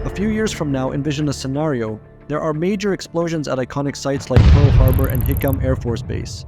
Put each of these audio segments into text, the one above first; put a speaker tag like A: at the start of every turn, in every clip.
A: A few years from now, envision a scenario. There are major explosions at iconic sites like Pearl Harbor and Hickam Air Force Base.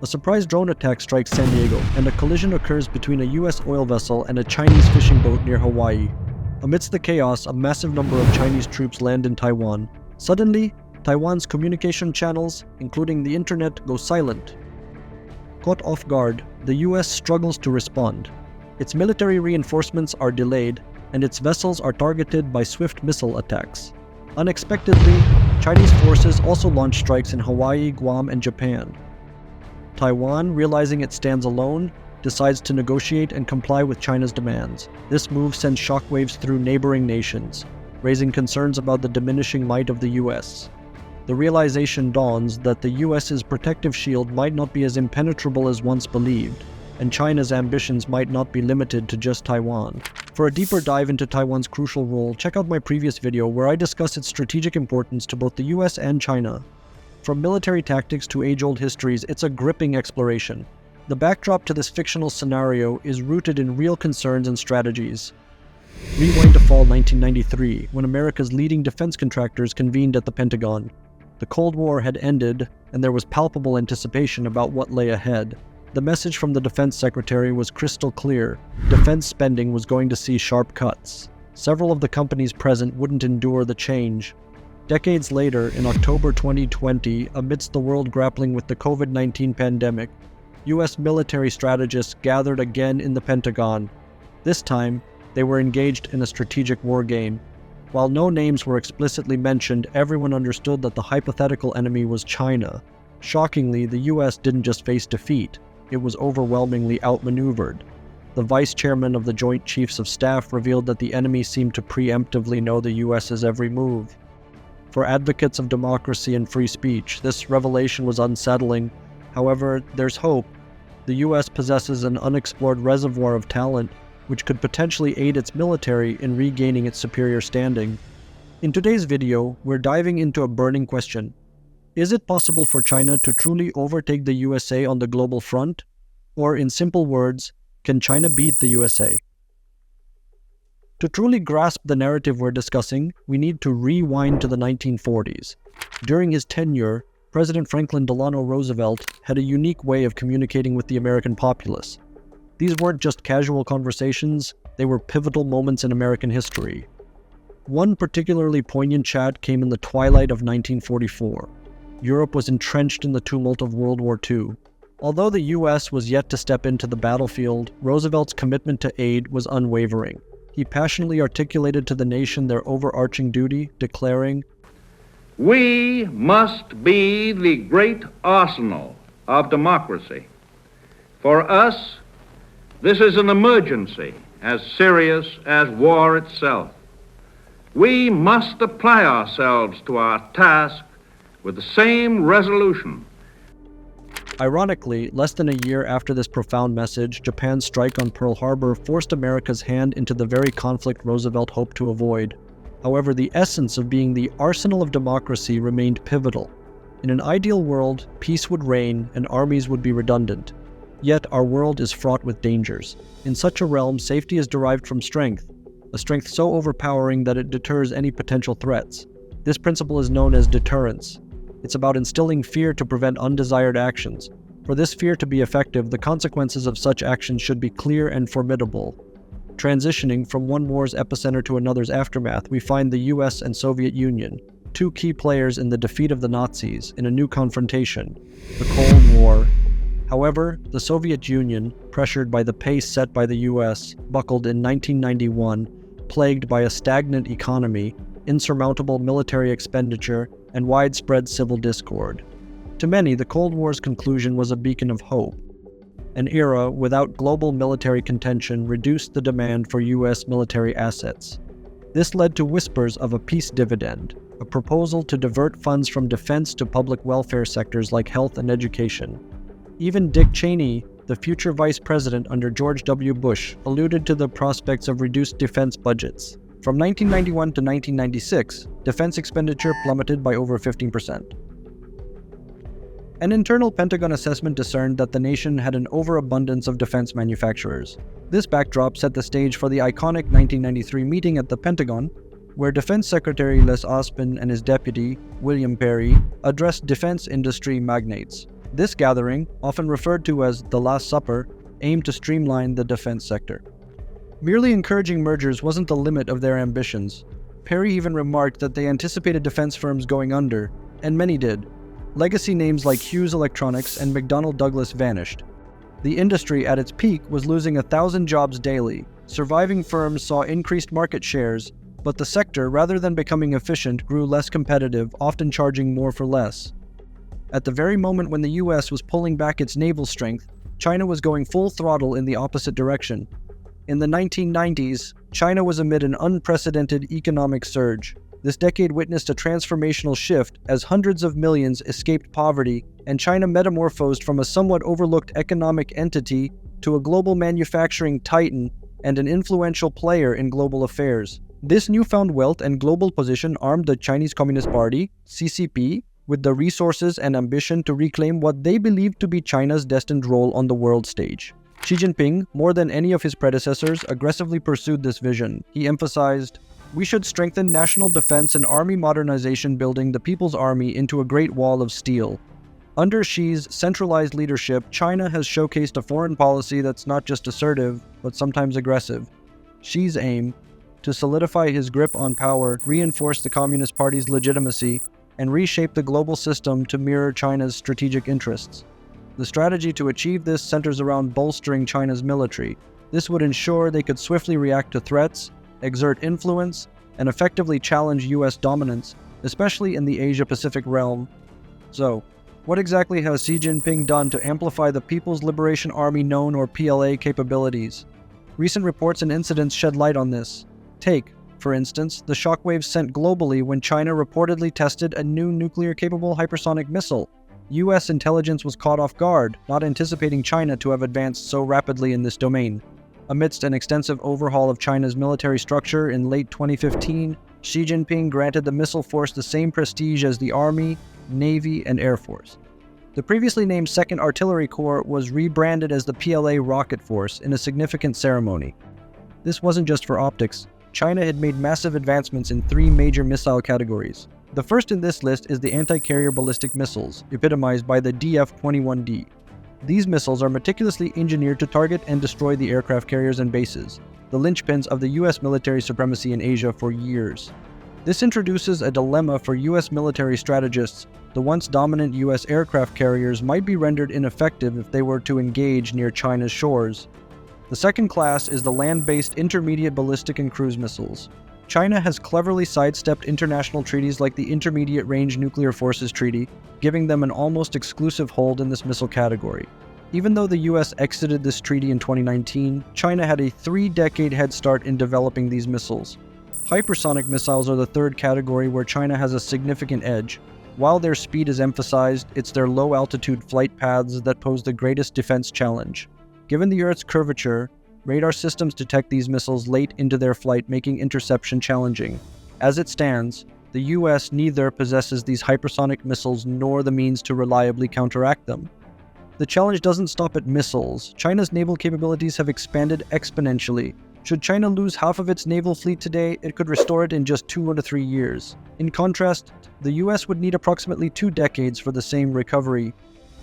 A: A surprise drone attack strikes San Diego, and a collision occurs between a US oil vessel and a Chinese fishing boat near Hawaii. Amidst the chaos, a massive number of Chinese troops land in Taiwan. Suddenly, Taiwan's communication channels, including the internet, go silent. Caught off guard, the US struggles to respond. Its military reinforcements are delayed, and its vessels are targeted by swift missile attacks. Unexpectedly, Chinese forces also launch strikes in Hawaii, Guam, and Japan. Taiwan, realizing it stands alone, decides to negotiate and comply with China's demands. This move sends shockwaves through neighboring nations, raising concerns about the diminishing might of the US. The realization dawns that the US's protective shield might not be as impenetrable as once believed, and China's ambitions might not be limited to just Taiwan. For a deeper dive into Taiwan's crucial role, check out my previous video where I discuss its strategic importance to both the US and China. From military tactics to age-old histories, it's a gripping exploration. The backdrop to this fictional scenario is rooted in real concerns and strategies. Rewind to fall 1993, when America's leading defense contractors convened at the Pentagon. The Cold War had ended, and there was palpable anticipation about what lay ahead. The message from the defense secretary was crystal clear. Defense spending was going to see sharp cuts. Several of the companies present wouldn't endure the change. Decades later, in October 2020, amidst the world grappling with the COVID-19 pandemic, US military strategists gathered again in the Pentagon. This time, they were engaged in a strategic war game. While no names were explicitly mentioned, everyone understood that the hypothetical enemy was China. Shockingly, the US didn't just face defeat, it was overwhelmingly outmaneuvered. The vice chairman of the Joint Chiefs of Staff revealed that the enemy seemed to preemptively know the US's every move. For advocates of democracy and free speech, this revelation was unsettling. However, there's hope. The US possesses an unexplored reservoir of talent, which could potentially aid its military in regaining its superior standing. In today's video, we're diving into a burning question. Is it possible for China to truly overtake the USA on the global front? Or in simple words, can China beat the USA? To truly grasp the narrative we're discussing, we need to rewind to the 1940s. During his tenure, President Franklin Delano Roosevelt had a unique way of communicating with the American populace. These weren't just casual conversations, they were pivotal moments in American history. One particularly poignant chat came in the twilight of 1944. Europe was entrenched in the tumult of World War II. Although the US was yet to step into the battlefield, Roosevelt's commitment to aid was unwavering. He passionately articulated to the nation their overarching duty, declaring,
B: "We must be the great arsenal of democracy. For us, this is an emergency as serious as war itself. We must apply ourselves to our task with the same resolution."
A: Ironically, less than a year after this profound message, Japan's strike on Pearl Harbor forced America's hand into the very conflict Roosevelt hoped to avoid. However, the essence of being the arsenal of democracy remained pivotal. In an ideal world, peace would reign and armies would be redundant. Yet our world is fraught with dangers. In such a realm, safety is derived from strength, a strength so overpowering that it deters any potential threats. This principle is known as deterrence. It's about instilling fear to prevent undesired actions. For this fear to be effective, the consequences of such actions should be clear and formidable. Transitioning from one war's epicenter to another's aftermath, we find the US and Soviet Union, two key players in the defeat of the Nazis, in a new confrontation, the Cold War. However, the Soviet Union, pressured by the pace set by the US, buckled in 1991, plagued by a stagnant economy, insurmountable military expenditure, and widespread civil discord. To many, the Cold War's conclusion was a beacon of hope. An era without global military contention reduced the demand for US military assets. This led to whispers of a peace dividend, a proposal to divert funds from defense to public welfare sectors like health and education. Even Dick Cheney, the future vice president under George W. Bush, alluded to the prospects of reduced defense budgets. From 1991 to 1996, defense expenditure plummeted by over 15%. An internal Pentagon assessment discerned that the nation had an overabundance of defense manufacturers. This backdrop set the stage for the iconic 1993 meeting at the Pentagon, where Defense Secretary Les Aspin and his deputy, William Perry, addressed defense industry magnates. This gathering, often referred to as the Last Supper, aimed to streamline the defense sector. Merely encouraging mergers wasn't the limit of their ambitions. Perry even remarked that they anticipated defense firms going under, and many did. Legacy names like Hughes Electronics and McDonnell Douglas vanished. The industry at its peak was losing 1,000 jobs daily. Surviving firms saw increased market shares, but the sector, rather than becoming efficient, grew less competitive, often charging more for less. At the very moment when the US was pulling back its naval strength, China was going full throttle in the opposite direction. In the 1990s, China was amid an unprecedented economic surge. This decade witnessed a transformational shift as hundreds of millions escaped poverty, and China metamorphosed from a somewhat overlooked economic entity to a global manufacturing titan and an influential player in global affairs. This newfound wealth and global position armed the Chinese Communist Party, CCP, with the resources and ambition to reclaim what they believed to be China's destined role on the world stage. Xi Jinping, more than any of his predecessors, aggressively pursued this vision. He emphasized, "We should strengthen national defense and army modernization, building the People's Army into a great wall of steel." Under Xi's centralized leadership, China has showcased a foreign policy that's not just assertive, but sometimes aggressive. Xi's aim, to solidify his grip on power, reinforce the Communist Party's legitimacy, and reshape the global system to mirror China's strategic interests. The strategy to achieve this centers around bolstering China's military. This would ensure they could swiftly react to threats, exert influence, and effectively challenge US dominance, especially in the Asia-Pacific realm. So, what exactly has Xi Jinping done to amplify the People's Liberation Army known or PLA capabilities? Recent reports and incidents shed light on this. Take, for instance, the shockwaves sent globally when China reportedly tested a new nuclear-capable hypersonic missile. US intelligence was caught off guard, not anticipating China to have advanced so rapidly in this domain. Amidst an extensive overhaul of China's military structure in late 2015, Xi Jinping granted the missile force the same prestige as the Army, Navy, and Air Force. The previously named 2nd Artillery Corps was rebranded as the PLA Rocket Force in a significant ceremony. This wasn't just for optics. China had made massive advancements in 3 major missile categories. The first in this list is the anti-carrier ballistic missiles, epitomized by the DF-21D. These missiles are meticulously engineered to target and destroy the aircraft carriers and bases, the linchpins of the US military supremacy in Asia for years. This introduces a dilemma for US military strategists. The once dominant US aircraft carriers might be rendered ineffective if they were to engage near China's shores. The second class is the land-based intermediate ballistic and cruise missiles. China has cleverly sidestepped international treaties like the Intermediate Range Nuclear Forces Treaty, giving them an almost exclusive hold in this missile category. Even though the US exited this treaty in 2019, China had a 3-decade head start in developing these missiles. Hypersonic missiles are the third category where China has a significant edge. While their speed is emphasized, it's their low-altitude flight paths that pose the greatest defense challenge. Given the Earth's curvature, radar systems detect these missiles late into their flight, making interception challenging. As it stands, the US neither possesses these hypersonic missiles nor the means to reliably counteract them. The challenge doesn't stop at missiles. China's naval capabilities have expanded exponentially. Should China lose half of its naval fleet today, it could restore it in just 2 to 3 years. In contrast, the US would need approximately 2 decades for the same recovery.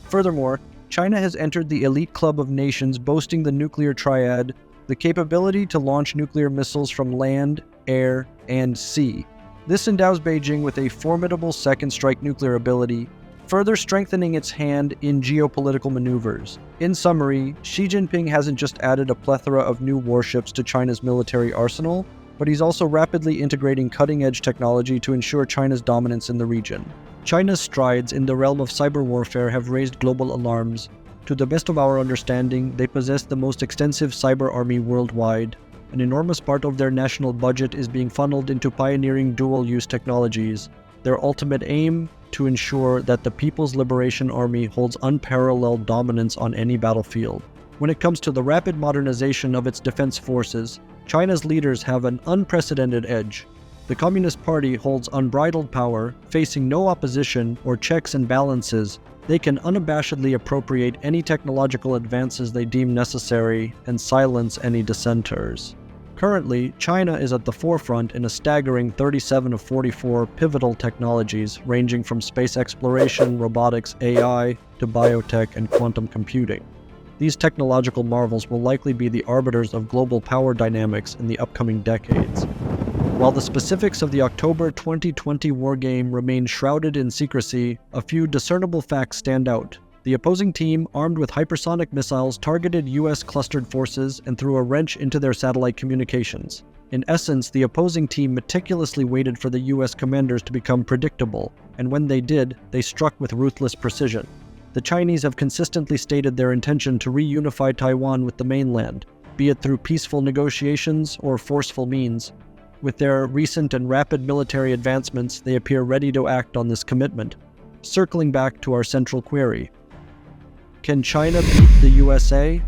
A: Furthermore, China has entered the elite club of nations boasting the nuclear triad, the capability to launch nuclear missiles from land, air, and sea. This endows Beijing with a formidable second-strike nuclear ability, further strengthening its hand in geopolitical maneuvers. In summary, Xi Jinping hasn't just added a plethora of new warships to China's military arsenal, but he's also rapidly integrating cutting-edge technology to ensure China's dominance in the region. China's strides in the realm of cyber warfare have raised global alarms. To the best of our understanding, they possess the most extensive cyber army worldwide. An enormous part of their national budget is being funneled into pioneering dual-use technologies. Their ultimate aim? To ensure that the People's Liberation Army holds unparalleled dominance on any battlefield. When it comes to the rapid modernization of its defense forces, China's leaders have an unprecedented edge. The Communist Party holds unbridled power, facing no opposition or checks and balances. They can unabashedly appropriate any technological advances they deem necessary and silence any dissenters. Currently, China is at the forefront in a staggering 37 of 44 pivotal technologies ranging from space exploration, robotics, AI, to biotech and quantum computing. These technological marvels will likely be the arbiters of global power dynamics in the upcoming decades. While the specifics of the October 2020 wargame remain shrouded in secrecy, a few discernible facts stand out. The opposing team, armed with hypersonic missiles, targeted US clustered forces and threw a wrench into their satellite communications. In essence, the opposing team meticulously waited for the US commanders to become predictable, and when they did, they struck with ruthless precision. The Chinese have consistently stated their intention to reunify Taiwan with the mainland, be it through peaceful negotiations or forceful means. With their recent and rapid military advancements, they appear ready to act on this commitment. Circling back to our central query, can China beat the USA?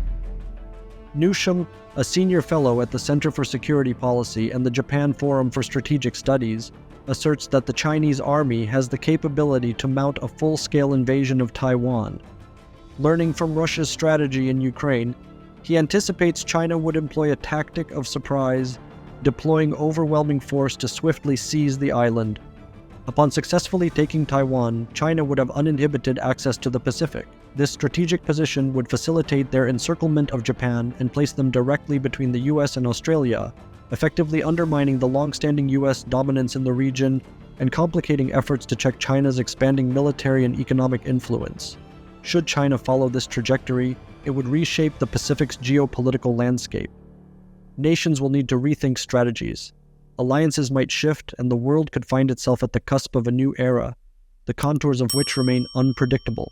A: Newsham, a senior fellow at the Center for Security Policy and the Japan Forum for Strategic Studies, asserts that the Chinese army has the capability to mount a full-scale invasion of Taiwan. Learning from Russia's strategy in Ukraine, he anticipates China would employ a tactic of surprise, deploying overwhelming force to swiftly seize the island. Upon successfully taking Taiwan, China would have uninhibited access to the Pacific. This strategic position would facilitate their encirclement of Japan and place them directly between the US and Australia, effectively undermining the long-standing US dominance in the region and complicating efforts to check China's expanding military and economic influence. Should China follow this trajectory, it would reshape the Pacific's geopolitical landscape. Nations will need to rethink strategies. Alliances might shift, and the world could find itself at the cusp of a new era, the contours of which remain unpredictable.